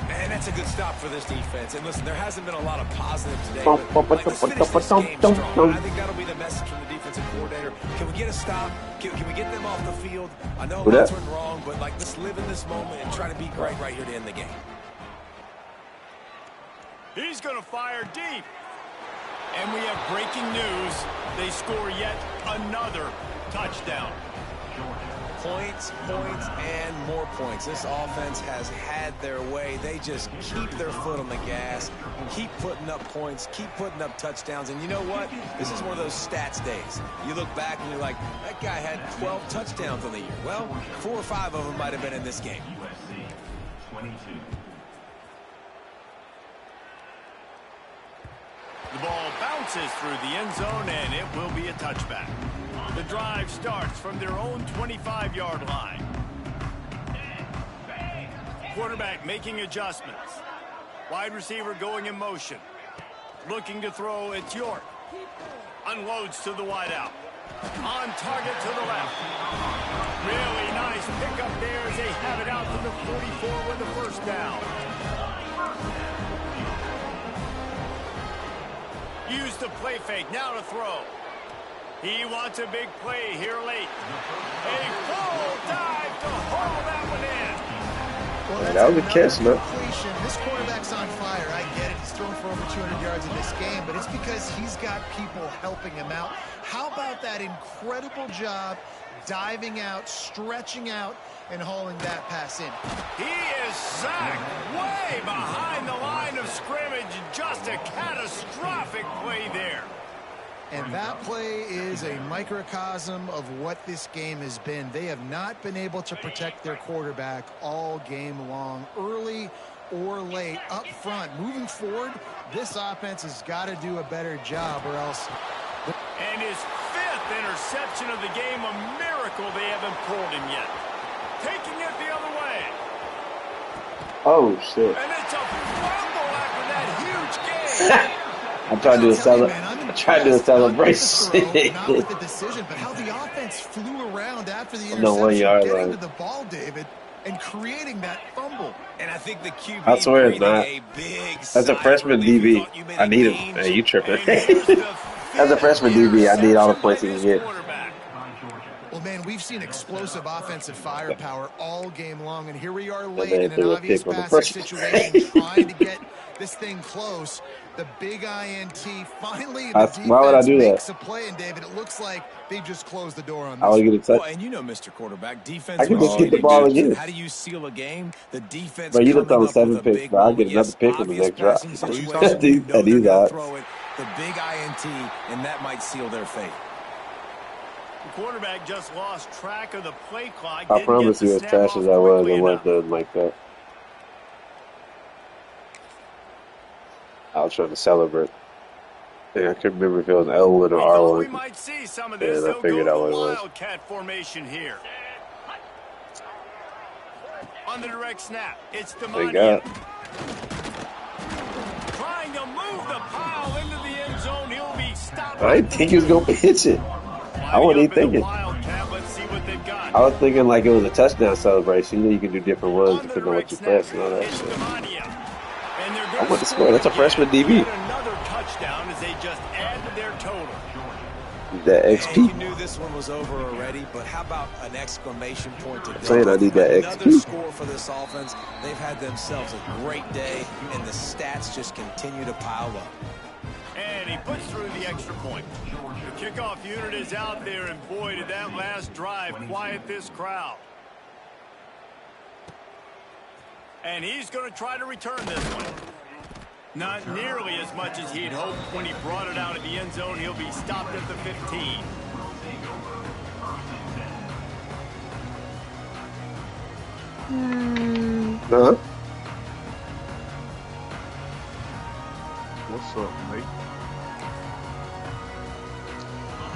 And that's a good stop for this defense. And listen, there hasn't been a lot of positive today, but let's finish this game strong. I think that'll be the message from the defensive coordinator. Can we get a stop? Can we get them off the field? I know lots went wrong, but let's live in this moment and try to be great right here to end the game. He's going to fire deep. And we have breaking news. They score yet another touchdown. Points, and more points. This offense has had their way. They just keep their foot on the gas, keep putting up points, keep putting up touchdowns. And you know what? This is one of those stats days. You look back and you're like, that guy had 12 touchdowns on the year. Well, 4 or 5 of them might have been in this game. USC 22. The ball bounces through the end zone, and it will be a touchback. The drive starts from their own 25-yard line. Quarterback making adjustments. Wide receiver going in motion. Looking to throw, it's York. Unloads to the wideout. On target to the left. Really nice pickup there as they have it out to the 44 with the first down. Use the play fake, now to throw. He wants a big play here late. A full dive to haul that one in. Well, that was a catch, man. Completion. This quarterback's on fire. I get it. He's thrown for over 200 yards in this game, but it's because he's got people helping him out. How about that incredible job diving out, stretching out, and hauling that pass in? He is sacked way behind the line of scrimmage. Just a catastrophic play there. And that play is a microcosm of what this game has been. They have not been able to protect their quarterback all game long, early or late, up front. Moving forward, this offense has got to do a better job or else. And his 5th interception of the game, a miracle they haven't pulled him yet. Taking it the other way. Oh, shit. And it's a fumble after that huge game. I tried to do a celebration. Not with the decision, but how the offense flew around after the No 1 interception, yard getting line. to the ball, David, and creating that fumble. And I think the QB I swear it's not. a big As a freshman DB, I need him. Hey, you tripping. As a freshman DB, I need all the points he can get. Well, man, we've seen explosive offensive firepower all game long, and here we are late man in an threw a obvious pick on the passing first situation, trying to get this thing close. The big INT, finally, the Why would I defense do that? makes a play, and David, it looks like they just closed the door on I would this. get a touch. Well, and you know, Mr. Quarterback, defense. I can just get the ball again. How do you seal a game? The defense. But you look on coming up 7 with a picks, big but I'll moment. get another Yes, pick on the obvious next drive. passing situation. At You these know they're gonna odds. throw it. The big INT, and that might seal their fate. The quarterback just lost track of the play clock. I promise you, as trash as I was, I wasn't done like that. I was trying to celebrate. Yeah, I couldn't remember if it was L1 or We R1. might see some of this. And I They'll figured go out what to it was. wildcat formation here. On the direct snap, it's Thank Demania. God. Trying to move the pile into the end zone. He'll be stopped. I didn't think he was going to pitch it. I wasn't even thinking. Wildcat. Let's see what they've got. I was thinking like it was a touchdown celebration. You know, you can do different ones On the depending on what direct you snap, press and all that it's shit. Demania. And they're I going want to score. That's a freshman DB. Yet another touchdown as they just add to their total. That And XP. you knew this one was over already, but how about an exclamation point today? I'm saying I need that Another XP. score for this offense. They've had themselves a great day, and the stats just continue to pile up. And and he puts through the extra point. The kickoff unit is out there, and boy, did that last drive quiet this crowd. And he's going to try to return this one. Not nearly as much as he'd hoped when he brought it out of the end zone. He'll be stopped at the 15. Huh? What's up, mate?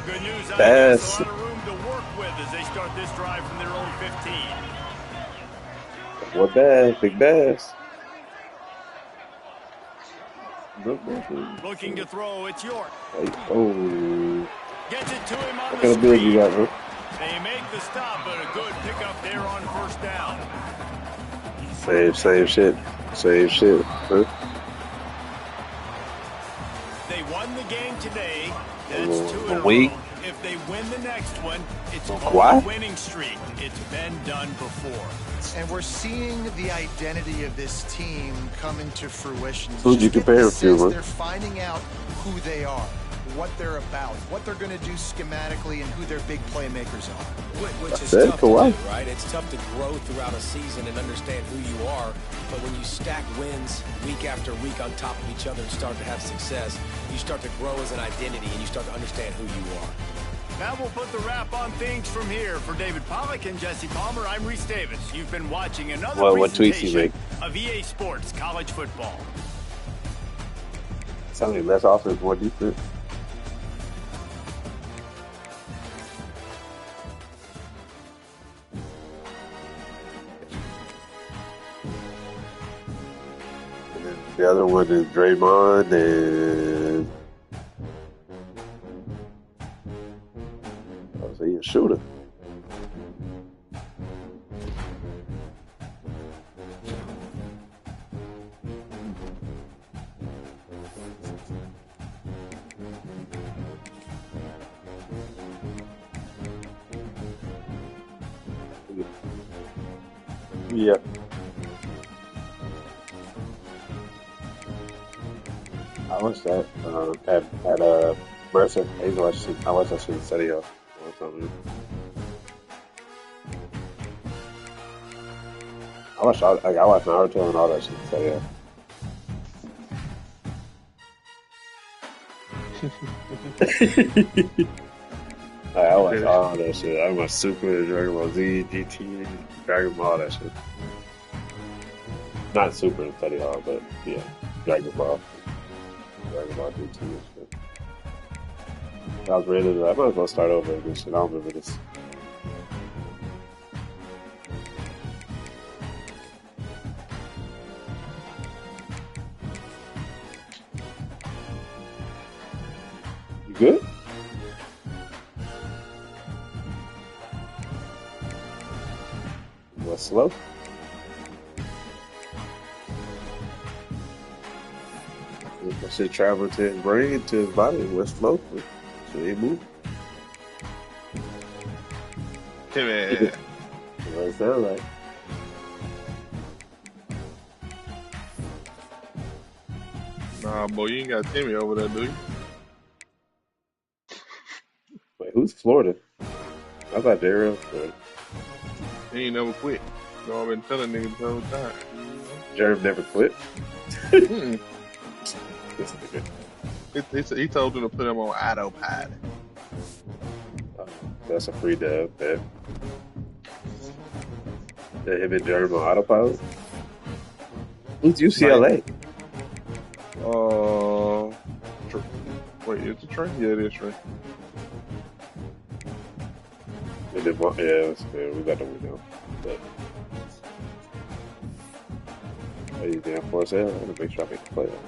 Good news, I Pass. guess, a lot of room to work with as they start this drive from their own 15. What bass? Big bass. Looking to throw, it's York. Oh. Gets it to him on What the kind of build you screen. got, bro? They make the stop, but a good pickup there on first down. Same shit. Same shit. Huh? They won the game today. That's 2 in a week. row. If they win the next one, it's What? a winning streak. It's been done before. And we're seeing the identity of this team come into fruition. Who'd you Just get compare the him to, sense man? They're finding out who they are, what they're about, what they're going to do schematically, and who their big playmakers are. Which is That's it, tough to Kawhi. do, right? It's tough to grow throughout a season and understand who you are. But when you stack wins week after week on top of each other and start to have success, you start to grow as an identity and you start to understand who you are. Now we'll put the wrap on things from here. For David Pollack and Jesse Palmer, I'm Reese Davis. You've been watching another What tweets you presentation make? of EA Sports College Football. Sounds like less offense, more defense. And then the other one is Draymond and I was a shooter. Yeah. I watched that at Mercer. I watched that shit in City Hall or something. I watched Naruto and all that shit in City Hall. I watched all that shit. I watched Super, Dragon Ball Z, GT, Dragon Ball, all that shit. Not Super in Study Hall, but yeah, Dragon Ball GT and shit. I was ready to. I might as well start over again. Shit, I don't remember this. You good? Was slow. That shit traveled to his brain, to his body, and was slow. So he moved. Hey, man. That's what it sounds like. Nah, boy, you ain't got Timmy over there, do you? Wait, who's Florida? I thought Daryl. He ain't never quit. You know, I've been telling niggas the whole time. Jerv never quit. Mm-mm. This nigga. He told them to put him on autopilot. That's a free dub, man. Did him and Jerv on autopilot? Who's UCLA? Wait, is it Trey? Yeah, it is Trey. And then, yeah, we got the win now. But you damn for sale. I'm gonna make sure I make the playoff.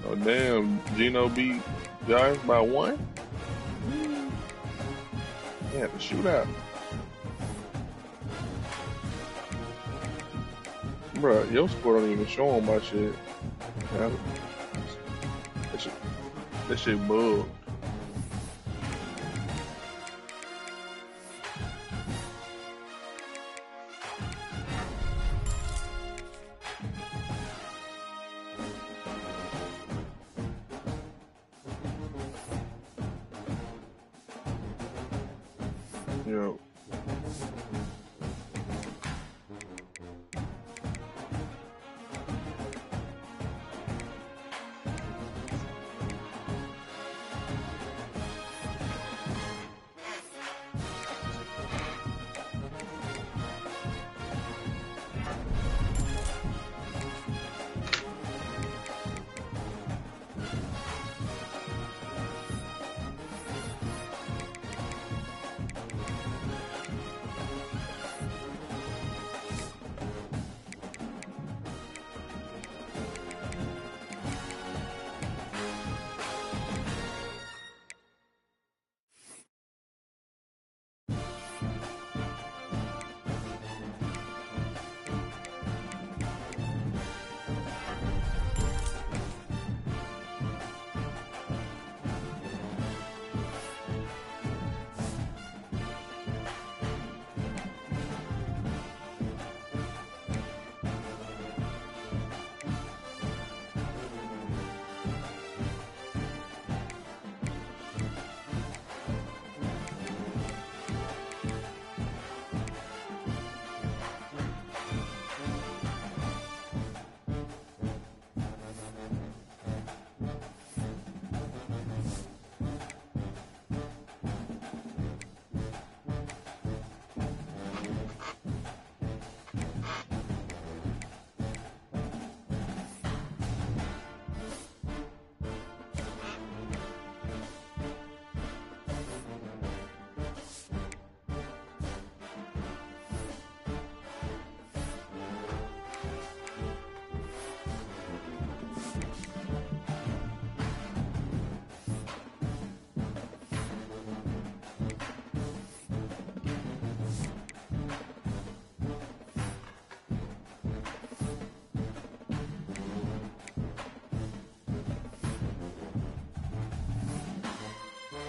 Oh, damn. Gino beat Giants by 1? Yeah, the shootout. Bruh, your score don't even show on my shit. That shit bugged. Yo.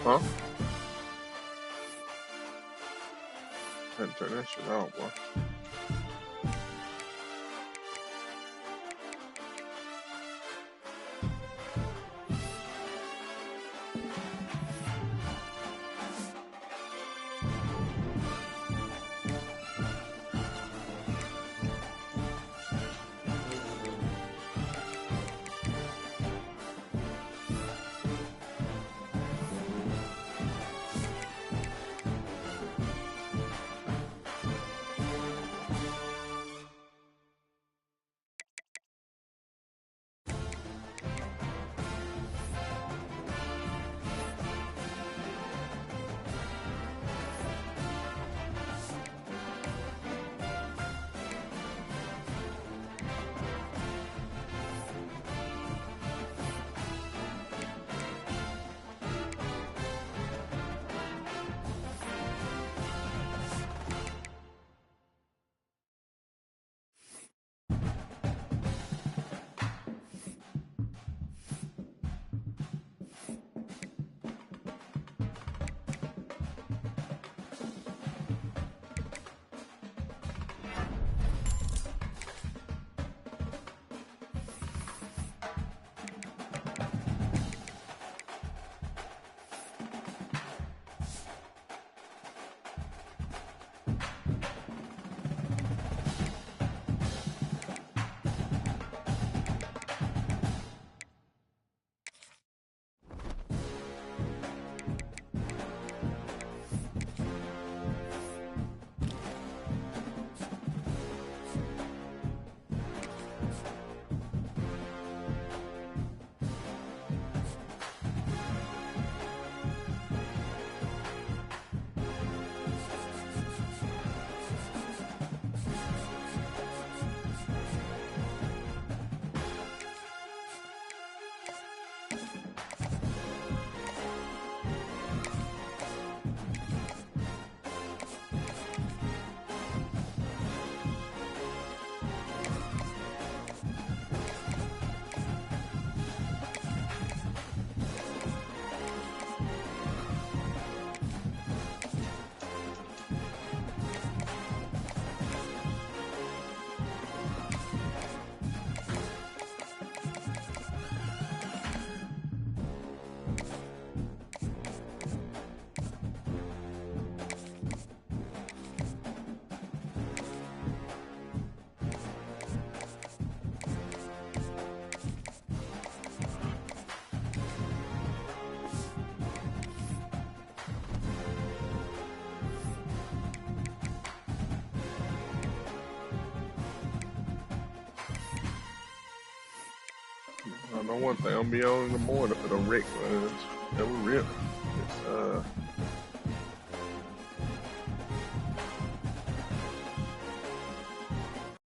Huh? Had to turn that shit out, boy. I know one thing, I'm be on in the morning for the wreck runs. That was real. It's